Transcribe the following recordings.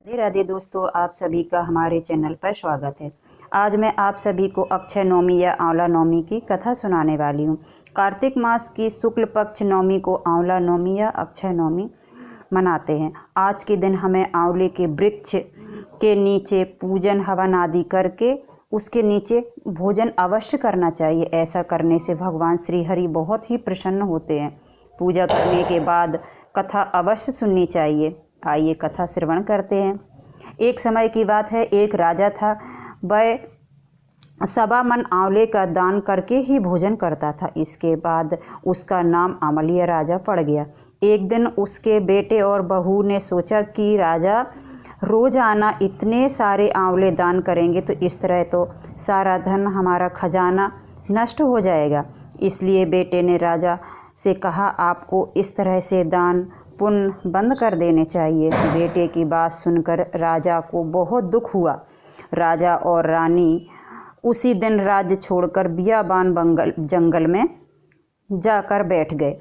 राधे राधे दोस्तों, आप सभी का हमारे चैनल पर स्वागत है। आज मैं आप सभी को अक्षय नवमी या आंवला नवमी की कथा सुनाने वाली हूँ। कार्तिक मास की शुक्ल पक्ष नवमी को आंवला नवमी या अक्षय नवमी मनाते हैं। आज के दिन हमें आंवले के वृक्ष के नीचे पूजन हवन आदि करके उसके नीचे भोजन अवश्य करना चाहिए। ऐसा करने से भगवान श्री हरि बहुत ही प्रसन्न होते हैं। पूजा करने के बाद कथा अवश्य सुननी चाहिए। आइए कथा श्रवण करते हैं। एक समय की बात है, एक राजा था। वह 1.25 मन आंवले का दान करके ही भोजन करता था। इसके बाद उसका नाम अमलिया राजा पड़ गया। एक दिन उसके बेटे और बहू ने सोचा कि राजा रोजाना इतने सारे आंवले दान करेंगे तो इस तरह तो सारा धन, हमारा खजाना नष्ट हो जाएगा। इसलिए बेटे ने राजा से कहा, आपको इस तरह से दान पुण्य बंद कर देने चाहिए। बेटे की बात सुनकर राजा को बहुत दुख हुआ। राजा और रानी उसी दिन राज्य छोड़कर बियाबान जंगल में जाकर बैठ गए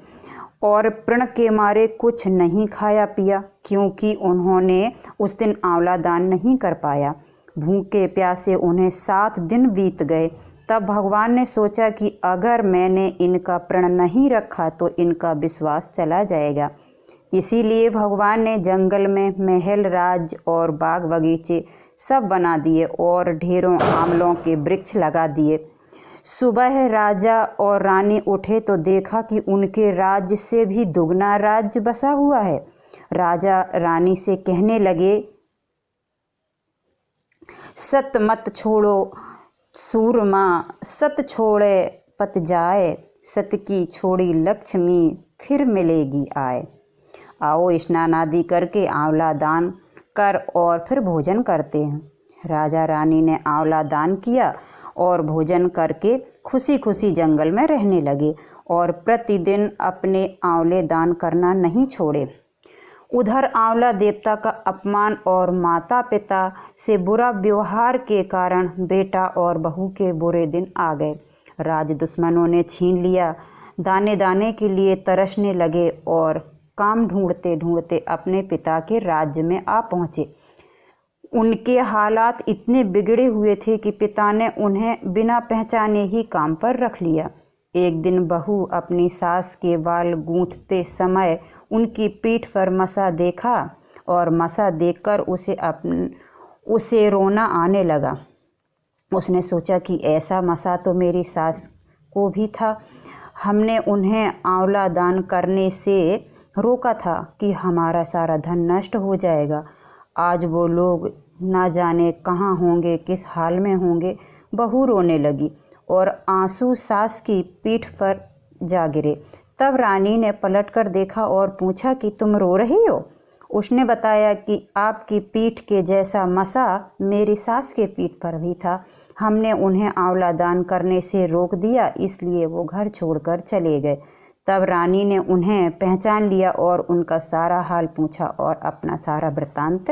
और प्रण के मारे कुछ नहीं खाया पिया, क्योंकि उन्होंने उस दिन आंवला दान नहीं कर पाया। भूखे प्यासे उन्हें 7 दिन बीत गए। तब भगवान ने सोचा कि अगर मैंने इनका प्रण नहीं रखा तो इनका विश्वास चला जाएगा। इसीलिए भगवान ने जंगल में महल, राज और बाग बगीचे सब बना दिए और ढेरों आंवलों के वृक्ष लगा दिए। सुबह राजा और रानी उठे तो देखा कि उनके राज्य से भी दुगना राज्य बसा हुआ है। राजा रानी से कहने लगे, सत मत छोड़ो सूरमा, सत छोड़े पत जाए, सत की छोड़ी लक्ष्मी फिर मिलेगी आए। आओ स्नान आदि करके आंवला दान कर और फिर भोजन करते हैं। राजा रानी ने आंवला दान किया और भोजन करके खुशी खुशी जंगल में रहने लगे और प्रतिदिन अपने आंवले दान करना नहीं छोड़े। उधर आंवला देवता का अपमान और माता पिता से बुरा व्यवहार के कारण बेटा और बहू के बुरे दिन आ गए। राज दुश्मनों ने छीन लिया। दाने दाने के लिए तरसने लगे और काम ढूंढते ढूंढते अपने पिता के राज्य में आ पहुँचे। उनके हालात इतने बिगड़े हुए थे कि पिता ने उन्हें बिना पहचाने ही काम पर रख लिया। एक दिन बहू अपनी सास के बाल गूंथते समय उनकी पीठ पर मसा देखा और मसा देखकर उसे रोना आने लगा। उसने सोचा कि ऐसा मसा तो मेरी सास को भी था। हमने उन्हें आंवला दान करने से रोका था कि हमारा सारा धन नष्ट हो जाएगा। आज वो लोग ना जाने कहाँ होंगे, किस हाल में होंगे। बहू रोने लगी और आंसू सास की पीठ पर जा गिरे। तब रानी ने पलटकर देखा और पूछा कि तुम रो रही हो? उसने बताया कि आपकी पीठ के जैसा मसा मेरी सास के पीठ पर भी था। हमने उन्हें आंवला दान करने से रोक दिया, इसलिए वो घर छोड़कर चले गए। तब रानी ने उन्हें पहचान लिया और उनका सारा हाल पूछा और अपना सारा वृत्तांत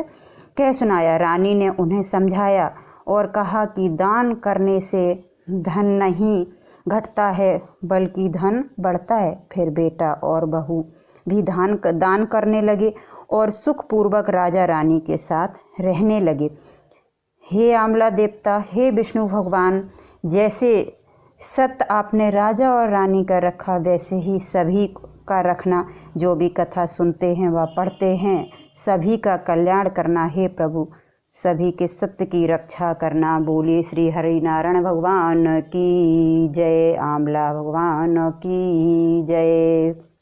कह सुनाया। रानी ने उन्हें समझाया और कहा कि दान करने से धन नहीं घटता है बल्कि धन बढ़ता है। फिर बेटा और बहू भी दान करने लगे और सुखपूर्वक राजा रानी के साथ रहने लगे। हे आंवला देवता, हे विष्णु भगवान, जैसे सत आपने राजा और रानी का रखा वैसे ही सभी का रखना। जो भी कथा सुनते हैं व पढ़ते हैं सभी का कल्याण करना। हे प्रभु, सभी के सत्य की रक्षा करना। बोलिए श्री हरि नारायण भगवान की जय, आंवला भगवान की जय।